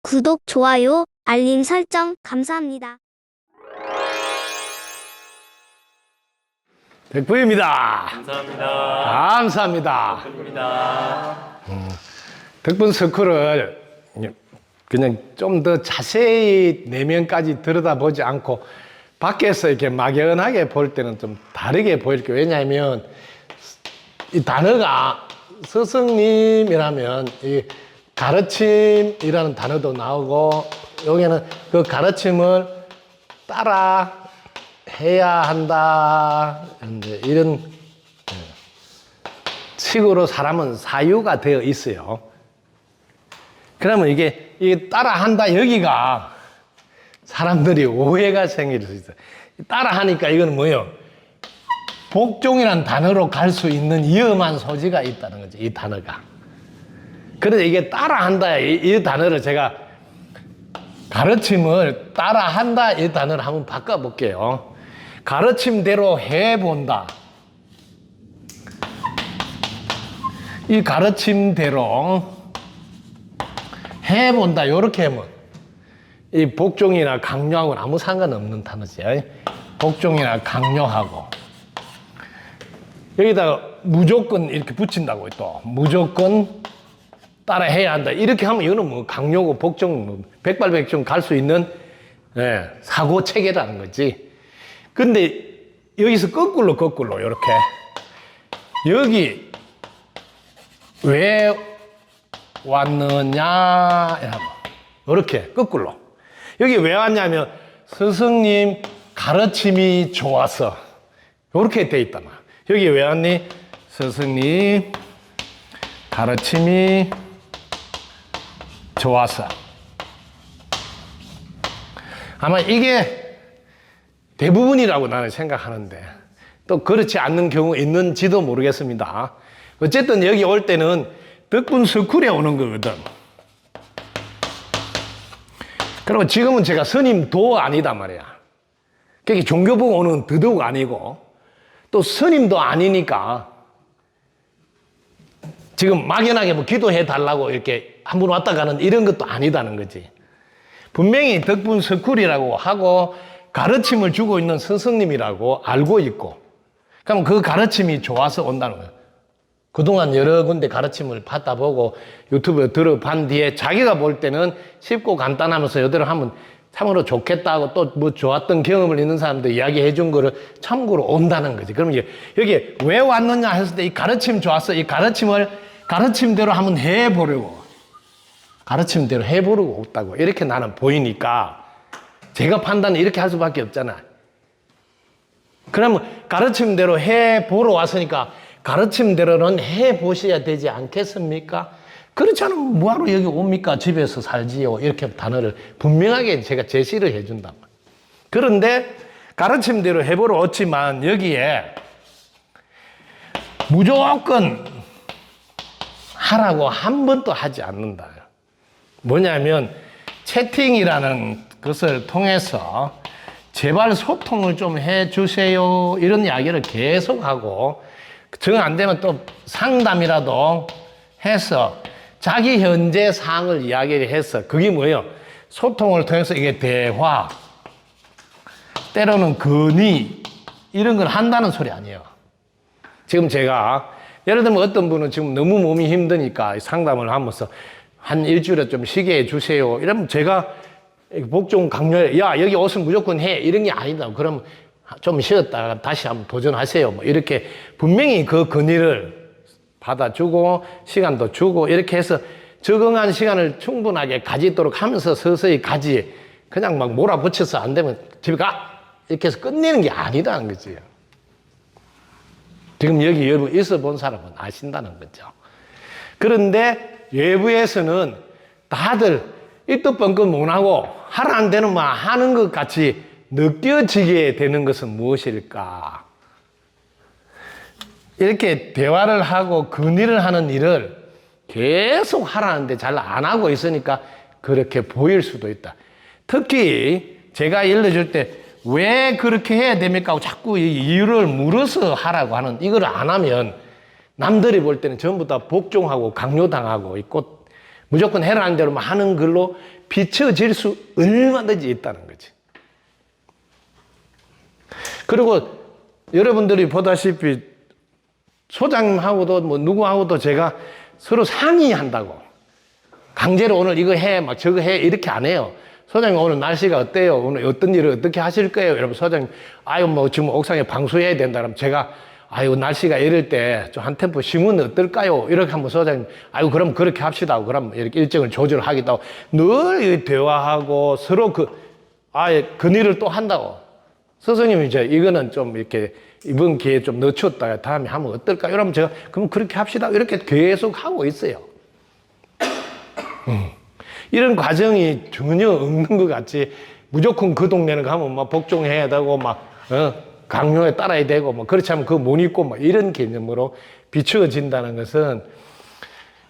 구독, 좋아요, 알림 설정 감사합니다. 덕분입니다. 감사합니다. 감사합니다. 덕분입니다. 덕분 스쿨을 그냥 좀 더 자세히 내면까지 들여다보지 않고 밖에서 이렇게 막연하게 볼 때는 좀 다르게 보일 거예요. 왜냐하면 이 단어가 스승님이라면 이 가르침이라는 단어도 나오고 여기는 그 가르침을 따라 해야 한다. 이런 식으로 사람은 사유가 되어 있어요. 그러면 이게 따라 한다 여기가 사람들이 오해가 생길 수 있어요. 따라 하니까 이건 뭐예요? 복종이라는 단어로 갈 수 있는 위험한 소지가 있다는 거죠. 이 단어가. 그래서 이게 따라 한다 이 단어를 제가 가르침을 따라 한다 이 단어를 한번 바꿔 볼게요. 가르침대로 해본다. 이 가르침대로 해본다. 이렇게 하면 이 복종이나 강요하고는 아무 상관없는 단어지. 복종이나 강요하고 여기다가 무조건 이렇게 붙인다고 또 무조건 따라 해야 한다. 이렇게 하면 이거는 뭐 강요고 복종 백발백중 갈 수 있는 사고 체계라는 거지. 근데 여기서 거꾸로 이렇게 여기 왜 왔느냐 이렇게 거꾸로 여기 왜 왔냐면 스승님 가르침이 좋아서 이렇게 돼 있단 말이야. 여기 왜 왔니? 스승님 가르침이 좋아서. 아마 이게 대부분이라고 나는 생각하는데 또 그렇지 않는 경우 있는지도 모르겠습니다. 어쨌든 여기 올 때는 덕분 스쿨에 오는 거거든. 그리고 지금은 제가 스님도 아니다 말이야. 그게 종교 보고 오는 더더욱 아니고 또 스님도 아니니까 지금 막연하게 뭐 기도해 달라고 이렇게 한 분 왔다 가는 이런 것도 아니다는 거지. 분명히 덕분 스쿨이라고 하고 가르침을 주고 있는 스승님이라고 알고 있고 그럼 그 가르침이 좋아서 온다는 거예요. 그동안 여러 군데 가르침을 받아보고 유튜브에 들어본 뒤에 자기가 볼 때는 쉽고 간단하면서 여대로 하면 참으로 좋겠다고 또 뭐 좋았던 경험을 있는 사람들 이야기해 준 거를 참고로 온다는 거지. 그럼 여기 왜 왔느냐 했을 때 이 가르침 좋았어. 이 가르침을 가르침대로 한번 해보려고. 가르침대로 해보려고 왔다고. 이렇게 나는 보이니까 제가 판단을 이렇게 할 수밖에 없잖아. 그러면 가르침대로 해보러 왔으니까 가르침대로는 해보셔야 되지 않겠습니까? 그렇지 않으면 뭐하러 여기 옵니까? 집에서 살지요. 이렇게 단어를 분명하게 제가 제시를 해준단 말이에요. 그런데 가르침대로 해보러 왔지만 여기에 무조건 하라고 한 번도 하지 않는다. 뭐냐면 채팅이라는 것을 통해서 제발 소통을 좀 해주세요. 이런 이야기를 계속하고 정 안 되면 또 상담이라도 해서 자기 현재 상황을 이야기를 해서 그게 뭐예요? 소통을 통해서 이게 대화, 때로는 건의 이런 걸 한다는 소리 아니에요. 지금 제가 예를 들면 어떤 분은 지금 너무 몸이 힘드니까 상담을 하면서 한 일주일에 좀 쉬게 해주세요. 이러면 제가 복종 강요해. 야, 여기 옷은 무조건 해. 이런 게 아니다. 그럼 좀 쉬었다가 다시 한번 도전하세요. 뭐 이렇게 분명히 그 건의를 받아주고 시간도 주고 이렇게 해서 적응한 시간을 충분하게 가지도록 하면서 서서히 가지. 그냥 막 몰아붙여서 안 되면 집에 가. 이렇게 해서 끝내는 게 아니라는 거지. 지금 여기 여러분 있어 본 사람은 아신다는 거죠. 그런데 외부에서는 다들 이 뜻 뻥끗 못하고 하라는 데는 막 하는 것 같이 느껴지게 되는 것은 무엇일까? 이렇게 대화를 하고 건의를 하는 일을 계속 하라는데 잘 안 하고 있으니까 그렇게 보일 수도 있다. 특히 제가 일러줄 때 왜 그렇게 해야 됩니까? 하고 자꾸 이유를 물어서 하라고 하는 이걸 안 하면 남들이 볼 때는 전부 다 복종하고 강요당하고 있고 무조건 해라는 대로만 하는 걸로 비춰질 수 얼마든지 있다는 거지. 그리고 여러분들이 보다시피 소장님하고도 뭐 누구하고도 제가 서로 상의한다고. 강제로 오늘 이거 해, 막 저거 해, 이렇게 안 해요. 소장님 오늘 날씨가 어때요? 오늘 어떤 일을 어떻게 하실 거예요? 여러분, 소장님, 아유, 뭐 지금 옥상에 방수해야 된다. 그러면 제가, 아유, 날씨가 이럴 때 좀 한 템포 쉬면 어떨까요? 이렇게 하면 소장님, 아유, 그럼 그렇게 합시다. 그럼 이렇게 일정을 조절하기도 하고, 늘 대화하고 서로 아예 건의를 또 한다고. 스승님이 이제 이거는 좀 이렇게 이번 기회에 좀 늦췄다가 다음에 하면 어떨까? 이러면 제가, 그럼 그렇게 합시다. 이렇게 계속 하고 있어요. 이런 과정이 전혀 없는 것 같지. 무조건 그 동네는 가면 막 복종해야 되고 막 강요에 따라야 되고 뭐 그렇지 않으면 그거 못 입고 막 이런 개념으로 비추어진다는 것은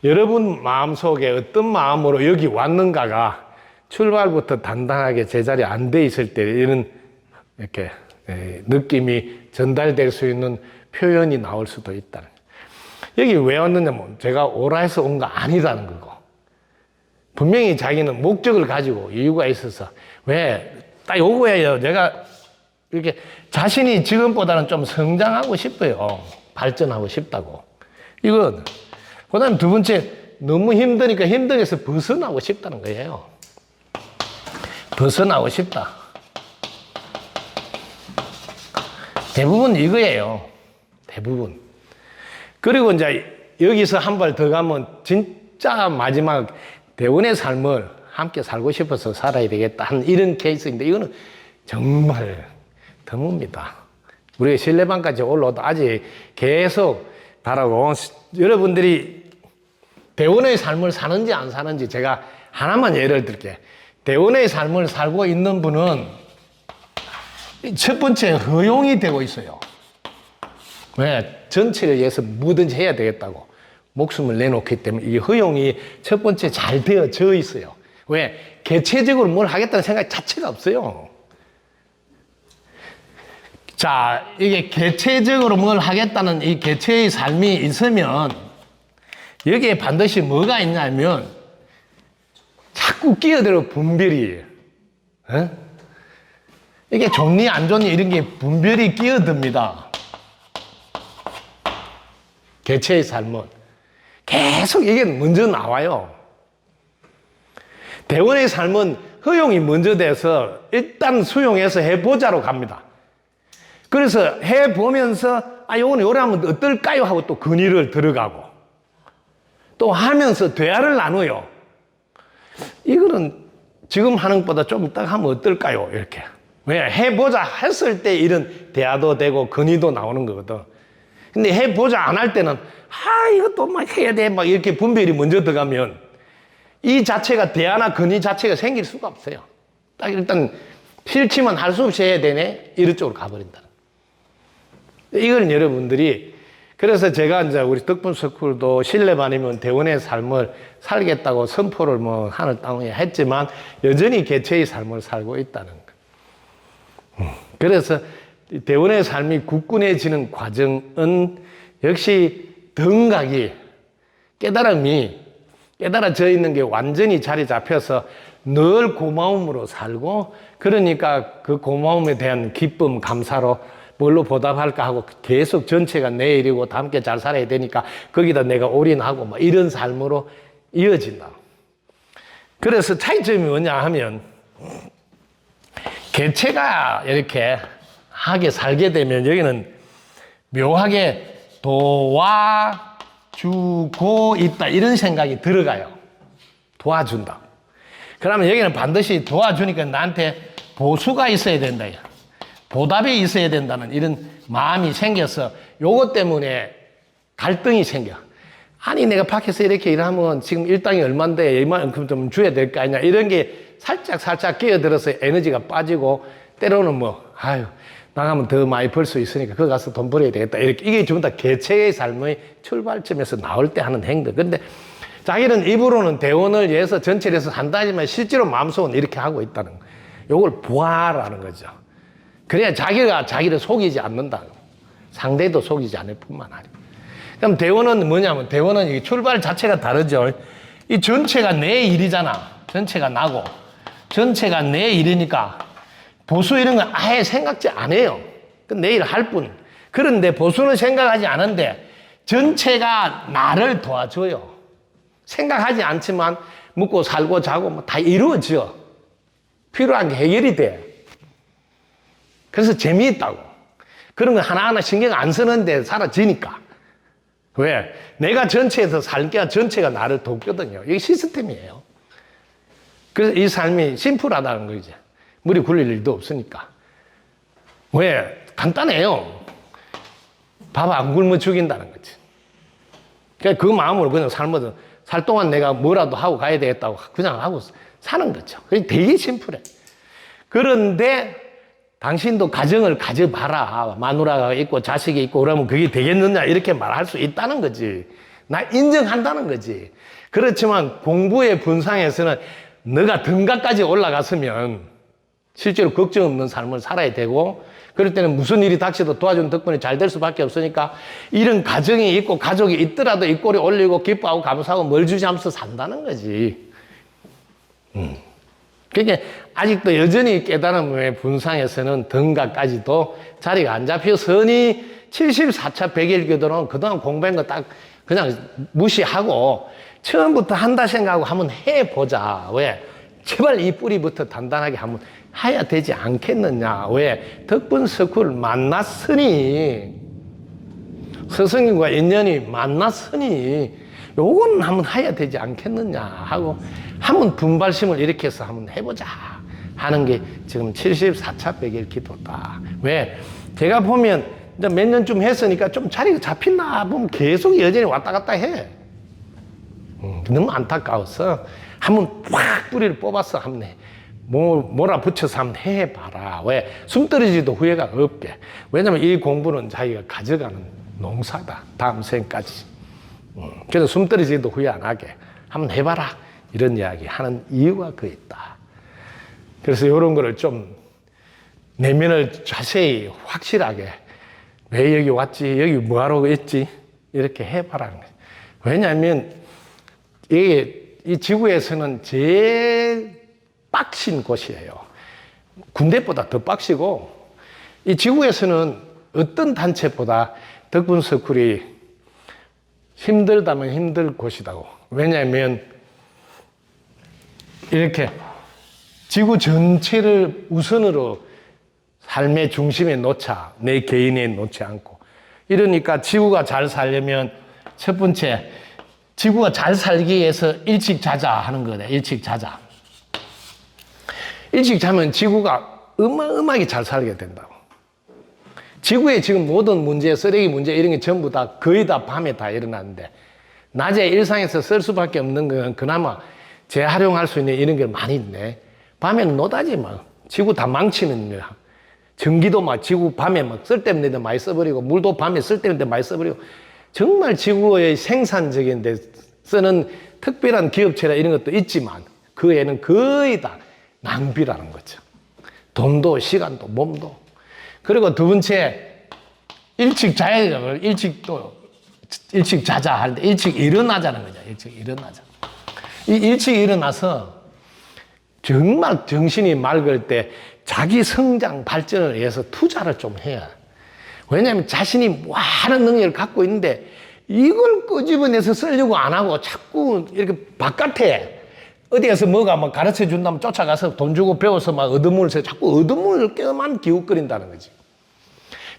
여러분 마음속에 어떤 마음으로 여기 왔는가가 출발부터 단단하게 제자리에 안 돼 있을 때 이런 이렇게 느낌이 전달될 수 있는 표현이 나올 수도 있다. 여기 왜 왔느냐면 제가 오라 해서 온 거 아니라는 거고. 분명히 자기는 목적을 가지고 이유가 있어서 왜 딱 요거예요. 제가 이렇게 자신이 지금보다는 좀 성장하고 싶어요. 발전하고 싶다고. 이건 그다음 두 번째 너무 힘드니까 힘듦에서 벗어나고 싶다는 거예요. 벗어나고 싶다. 대부분 이거예요. 대부분. 그리고 이제 여기서 한 발 더 가면 진짜 마지막 대원의 삶을 함께 살고 싶어서 살아야 되겠다 하는 이런 케이스인데 이거는 정말 드뭅니다. 우리가 신뢰반까지 올라오도 아직 계속 바라고 여러분들이 대원의 삶을 사는지 안 사는지 제가 하나만 예를 들게. 대원의 삶을 살고 있는 분은 첫 번째 허용이 되고 있어요. 왜? 전체를 위해서 뭐든지 해야 되겠다고. 목숨을 내놓기 때문에 이 허용이 첫 번째 잘 되어져 있어요. 왜? 개체적으로 뭘 하겠다는 생각 자체가 없어요. 자, 이게 개체적으로 뭘 하겠다는 이 개체의 삶이 있으면 여기에 반드시 뭐가 있냐면 자꾸 끼어들어 분별이. 이게 좋니 안 좋니 이런 게 분별이 끼어듭니다. 개체의 삶은. 계속 이게 먼저 나와요. 대원의 삶은 허용이 먼저 돼서 일단 수용해서 해보자로 갑니다. 그래서 해보면서 요거는 요래 하면 어떨까요? 하고 또 건의를 들어가고 또 하면서 대화를 나눠요. 이거는 지금 하는 것보다 좀 이따 하면 어떨까요? 이렇게. 왜? 해보자 했을 때 이런 대화도 되고 건의도 나오는 거거든. 근데 해보자 안 할 때는 이것도 막 해야 돼 막 이렇게 분별이 먼저 들어가면 이 자체가 대화나 건의 자체가 생길 수가 없어요. 딱 일단 싫지만 할 수 없이 해야 되네 이런 쪽으로 가버린다. 이걸 여러분들이 그래서 제가 이제 우리 덕분 스쿨도 신뢰반이면 대원의 삶을 살겠다고 선포를 뭐 하늘 땅에 했지만 여전히 개체의 삶을 살고 있다는 거. 그래서 대원의 삶이 굳건해지는 과정은 역시 덩각이 깨달음이 깨달아져 있는 게 완전히 자리 잡혀서 늘 고마움으로 살고 그러니까 그 고마움에 대한 기쁨, 감사로 뭘로 보답할까 하고 계속 전체가 내 일이고 다 함께 잘 살아야 되니까 거기다 내가 올인하고 막 이런 삶으로 이어진다. 그래서 차이점이 뭐냐 하면 개체가 이렇게 하게 살게 되면 여기는 묘하게 도와주고 있다 이런 생각이 들어가요. 도와준다. 그러면 여기는 반드시 도와주니까 나한테 보수가 있어야 된다. 보답이 있어야 된다는 이런 마음이 생겨서 요것 때문에 갈등이 생겨. 아니 내가 밖에서 이렇게 일하면 지금 일당이 얼만데 이만큼 좀 줘야 될 거 아니냐 이런 게 살짝 끼어들어서 에너지가 빠지고 때로는 나가면 더 많이 벌 수 있으니까 거기 가서 돈 벌어야 되겠다. 이렇게 이게 전부 다 개체의 삶의 출발점에서 나올 때 하는 행동. 근데 자기는 입으로는 대원을 위해서 전체를 해서 한다 하지만 실제로 마음속은 이렇게 하고 있다는 거. 요걸 보아라는 거죠. 그래야 자기가 자기를 속이지 않는다. 상대도 속이지 않을 뿐만 아니라. 그럼 대원은 뭐냐면 대원은 이 출발 자체가 다르죠. 이 전체가 내 일이잖아. 전체가 나고. 전체가 내 일이니까 보수 이런 건 아예 생각지 안 해요. 내일 할 뿐. 그런데 보수는 생각하지 않은데 전체가 나를 도와줘요. 생각하지 않지만 먹고 살고 자고 뭐 다 이루어져. 필요한 게 해결이 돼. 그래서 재미있다고. 그런 거 하나하나 신경 안 쓰는데 사라지니까. 왜? 내가 전체에서 살게 전체가 나를 돕거든요. 이게 시스템이에요. 그래서 이 삶이 심플하다는 거죠. 물이 굴릴 일도 없으니까. 왜? 간단해요. 밥 안 굶어 죽인다는 거지. 그러니까 그 마음으로 그냥 살면 살 동안 내가 뭐라도 하고 가야 되겠다고 그냥 하고 사는 거죠. 되게 심플해. 그런데 당신도 가정을 가져봐라. 마누라가 있고 자식이 있고 그러면 그게 되겠느냐 이렇게 말할 수 있다는 거지. 나 인정한다는 거지. 그렇지만 공부의 분상에서는 너가 등가까지 올라갔으면 실제로 걱정 없는 삶을 살아야 되고 그럴 때는 무슨 일이 닥쳐도 도와준 덕분에 잘 될 수밖에 없으니까 이런 가정이 있고 가족이 있더라도 이 꼴이 올리고 기뻐하고 감사하고 뭘 주지 하면서 산다는 거지. 그러니까 아직도 여전히 깨달음의 분상에서는 등가까지도 자리가 안 잡혀 선이 74차 백일교도는 그동안 공부한 거 딱 그냥 무시하고 처음부터 한다 생각하고 한번 해보자. 왜? 제발 이 뿌리부터 단단하게 한번 해야 되지 않겠느냐. 왜? 덕분석후를 만났으니 스승님과 인연이 만났으니 요건 한번 해야 되지 않겠느냐 하고 한번 분발심을 일으켜서 한번 해보자 하는 게 지금 74차 백일 기도다. 왜? 제가 보면 이제 몇 년쯤 했으니까 좀 자리가 잡힌다 보면 계속 여전히 왔다 갔다 해. 너무 안타까워서 한번 확 뿌리를 뽑아서 한번 해. 몰아붙여서 한번 해봐라. 왜? 숨 떨어지도 후회가 없게. 왜냐면 이 공부는 자기가 가져가는 농사다. 다음 생까지. 그래서 숨 떨어지도 후회 안 하게 한번 해봐라. 이런 이야기 하는 이유가 그 있다. 그래서 이런 거를 좀 내면을 자세히 확실하게 왜 여기 왔지? 여기 뭐하러 있지? 이렇게 해봐라는 거예요. 왜냐하면 이게 이 지구에서는 제일 빡신 곳이에요. 군대보다 더 빡시고 이 지구에서는 어떤 단체보다 덕분서쿨이 힘들다면 힘들 곳이다고. 왜냐하면 이렇게 지구 전체를 우선으로 삶의 중심에 놓자. 내 개인에 놓지 않고. 이러니까 지구가 잘 살려면 첫 번째 지구가 잘 살기 위해서 일찍 자자 하는 거네. 일찍 자자. 일찍 자면 지구가 어마어마하게 잘 살게 된다고. 지구에 지금 모든 문제, 쓰레기 문제 이런 게 전부 다 거의 다 밤에 다 일어나는데 낮에 일상에서 쓸 수밖에 없는 건 그나마 재활용할 수 있는 이런 게 많이 있네. 밤에는 노다지 막 지구 다 망치는 거야. 전기도 막 지구 밤에 막 쓸데없는 데 많이 써버리고 물도 밤에 쓸데없는 데 많이 써버리고 정말 지구의 생산적인 데 쓰는 특별한 기업체나 이런 것도 있지만 그 애는 거의 다 낭비라는 거죠. 돈도 시간도 몸도. 그리고 두 번째 일찍 자야 되잖아요. 일찍 자자 할 때 일찍 일어나자는 거죠. 일찍 일어나자. 이 일찍 일어나서 정말 정신이 맑을 때 자기 성장 발전을 위해서 투자를 좀 해야. 왜냐하면 자신이 많은 능력을 갖고 있는데 이걸 끄집어내서 쓰려고 안 하고 자꾸 이렇게 바깥에 어디 가서 뭐가 막 가르쳐 준다면 쫓아가서 돈 주고 배워서 막 얻어물을 써. 자꾸 얻어물을 껴만 기웃거린다는 거지.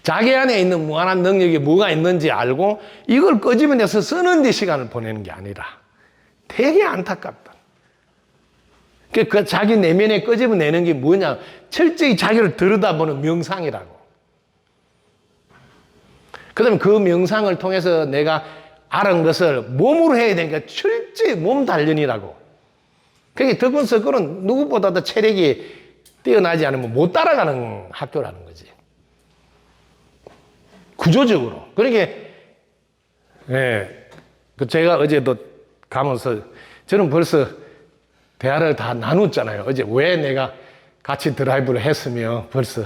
자기 안에 있는 무한한 능력이 뭐가 있는지 알고 이걸 끄집어내서 쓰는 데 시간을 보내는 게 아니라 되게 안타깝다. 그 자기 내면에 끄집어내는 게 뭐냐. 철저히 자기를 들여다보는 명상이라고. 그 다음에 그 명상을 통해서 내가 알은 것을 몸으로 해야 되니까 철저히 몸 단련이라고. 그게 덕분서클은 누구보다도 체력이 뛰어나지 않으면 못 따라가는 학교라는 거지. 구조적으로. 그러니까, 예. 제가 어제도 가면서 저는 벌써 대화를 다 나눴잖아요. 어제 왜 내가 같이 드라이브를 했으며 벌써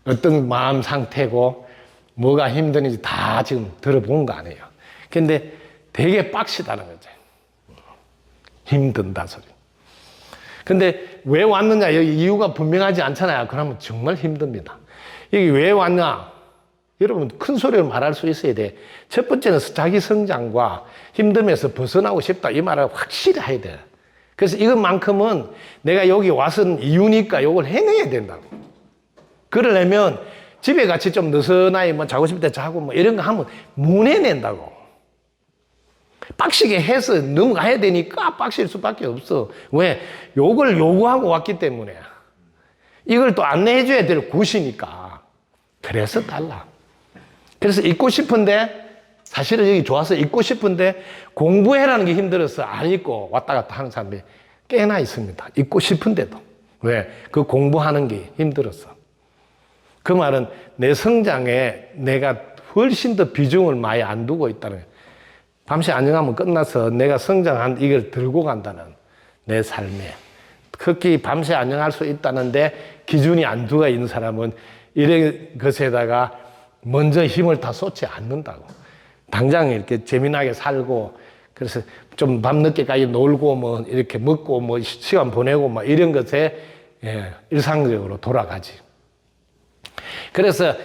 어떤 마음 상태고 뭐가 힘드는지 다 지금 들어본 거 아니에요. 근데 되게 빡시다는 거죠. 힘든다 소리. 근데 왜 왔느냐, 여기 이유가 분명하지 않잖아요. 그러면 정말 힘듭니다. 여기 왜 왔냐? 여러분, 큰 소리로 말할 수 있어야 돼. 첫 번째는 자기 성장과 힘듦에서 벗어나고 싶다. 이 말을 확실히 해야 돼. 그래서 이것만큼은 내가 여기 왔은 이유니까 이걸 해내야 된다고. 그러려면 집에 같이 좀 느슨하게 뭐 자고 싶을 때 자고 뭐 이런 거 하면 못 해낸다고. 빡시게 해서 넘어가야 되니까 빡실 수밖에 없어. 왜? 요걸 요구하고 왔기 때문에. 이걸 또 안내해줘야 될 곳이니까. 그래서 달라. 그래서 있고 싶은데, 사실은 여기 좋아서 있고 싶은데, 공부해라는 게 힘들어서 안 있고 왔다 갔다 하는 사람이 꽤나 있습니다. 있고 싶은데도. 왜? 그 공부하는 게 힘들었어. 그 말은 내 성장에 내가 훨씬 더 비중을 많이 안 두고 있다는 거예요. 밤새 안녕하면 끝나서 내가 성장한 이걸 들고 간다는 내 삶에. 특히 밤새 안녕할 수 있다는데 기준이 안 두가 있는 사람은 이런 것에다가 먼저 힘을 다 쏟지 않는다고. 당장 이렇게 재미나게 살고, 그래서 좀 밤늦게까지 놀고 뭐 이렇게 먹고 뭐 시간 보내고 뭐 이런 것에 일상적으로 돌아가지. 그래서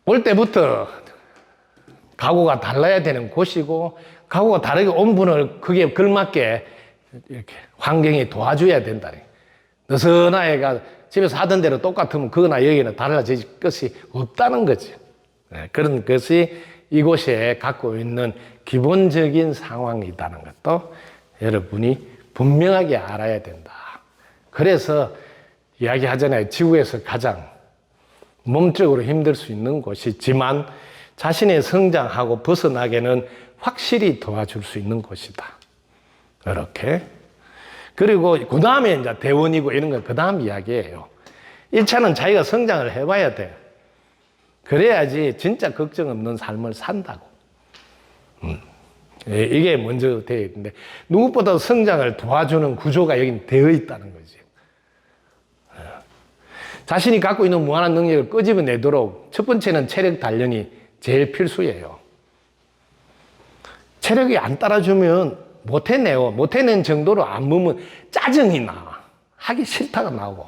올 때부터 각오가 달라야 되는 곳이고, 각오가 다르게 온 분을 그게 걸맞게 이렇게 환경이 도와줘야 된다. 느슨하게가 집에서 하던 대로 똑같으면 그거나 여기는 달라질 것이 없다는 거지. 그런 것이 이곳에 갖고 있는 기본적인 상황이라는 것도 여러분이 분명하게 알아야 된다. 그래서 이야기하잖아요. 지구에서 가장 몸적으로 힘들 수 있는 곳이지만 자신의 성장하고 벗어나게는 확실히 도와줄 수 있는 곳이다. 이렇게. 그리고 그 다음에 이제 대원이고 이런 건 그 다음 이야기예요. 1차는 자기가 성장을 해봐야 돼. 그래야지 진짜 걱정 없는 삶을 산다고. 이게 먼저 되어 있는데, 누구보다 성장을 도와주는 구조가 여기 되어 있다는 거지. 자신이 갖고 있는 무한한 능력을 끄집어내도록 첫 번째는 체력 단련이 제일 필수예요. 체력이 안 따라주면 못 해내요. 못 해낸 정도로 안 보면 짜증이 나. 하기 싫다가 나오고.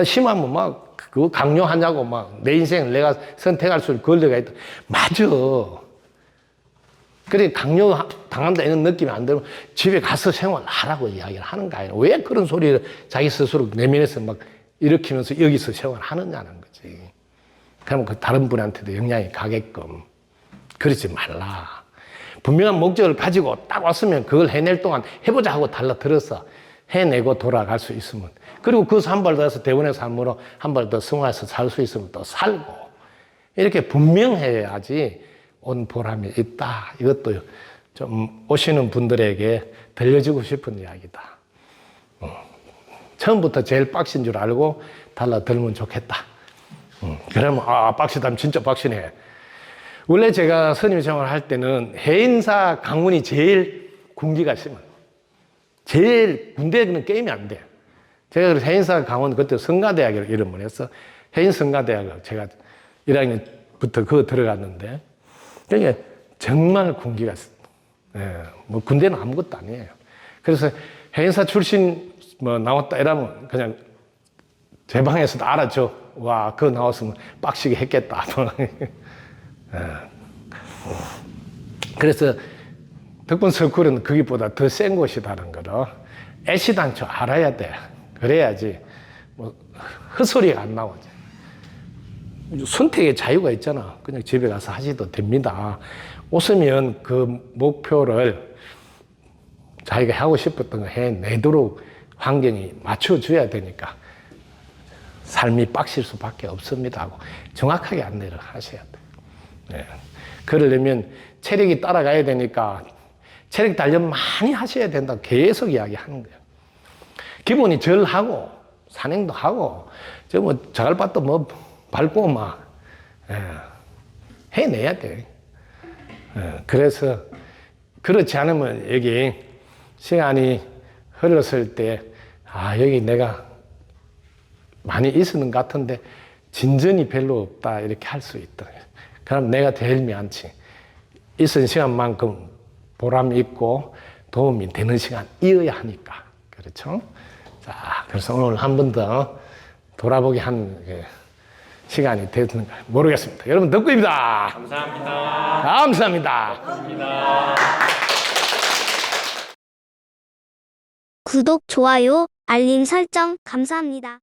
심하면 막 그거 강요하냐고 막 내 인생을 내가 선택할 수 있는 권리가 있다. 맞아. 그래 강요 당한다 이런 느낌이 안 들면 집에 가서 생활하라고 이야기를 하는 거 아니에요. 왜 그런 소리를 자기 스스로 내면에서 막 일으키면서 여기서 생활하느냐는 거지. 그러면 그 다른 분한테도 영향이 가게끔 그러지 말라. 분명한 목적을 가지고 딱 왔으면 그걸 해낼 동안 해보자 하고 달라들어서 해내고 돌아갈 수 있으면, 그리고 그 한 발 더 해서 대원의 삶으로 한 발 더 승화해서 살 수 있으면 또 살고, 이렇게 분명해야지 온 보람이 있다. 이것도 좀 오시는 분들에게 들려주고 싶은 이야기다. 처음부터 제일 빡신 줄 알고 달라들면 좋겠다. 그러면 빡시다면 진짜 빡시네. 원래 제가 선임 생활할 때는 해인사 강원이 제일 군기가 심어요. 제일 군대에는 게임이 안 돼. 제가 그래서 해인사 강원 그때 성가대학을 이름을 해서 해인성가대학을 제가 1학년부터 그거 들어갔는데, 그게 정말 군기가 뭐 군대는 아무것도 아니에요. 그래서 해인사 출신 뭐 나왔다 이러면 그냥 제 방에서도 알았죠. 와, 그거 나왔으면 빡시게 했겠다. 그래서 덕분 서쿨은 거기보다 더 센 곳이라는 거를 애시당초 알아야 돼. 그래야지 뭐 헛소리가 안 나오지. 선택의 자유가 있잖아. 그냥 집에 가서 하셔도 됩니다. 웃으면 그 목표를 자기가 하고 싶었던 거 해내도록 환경이 맞춰줘야 되니까 삶이 빡실 수밖에 없습니다 하고 정확하게 안내를 하셔야 돼. 네. 그러려면 체력이 따라가야 되니까 체력 단련 많이 하셔야 된다고 계속 이야기하는 거예요. 기본이 절하고 산행도 하고 저 뭐 자갈밭도 뭐 밟고 막 해내야 돼. 그래서 그렇지 않으면 여기 시간이 흘렀을 때 여기 내가 많이 있었는 것 같은데 진전이 별로 없다 이렇게 할 수 있다. 그럼 내가 제일 미안치. 있은 시간만큼 보람 있고 도움이 되는 시간이어야 하니까. 그렇죠? 자, 그래서 오늘 한 번 더 돌아보기 한 시간이 됐는가 모르겠습니다. 여러분, 덕구입니다. 감사합니다. 감사합니다. 감사합니다. 구독, 좋아요, 알림 설정 감사합니다.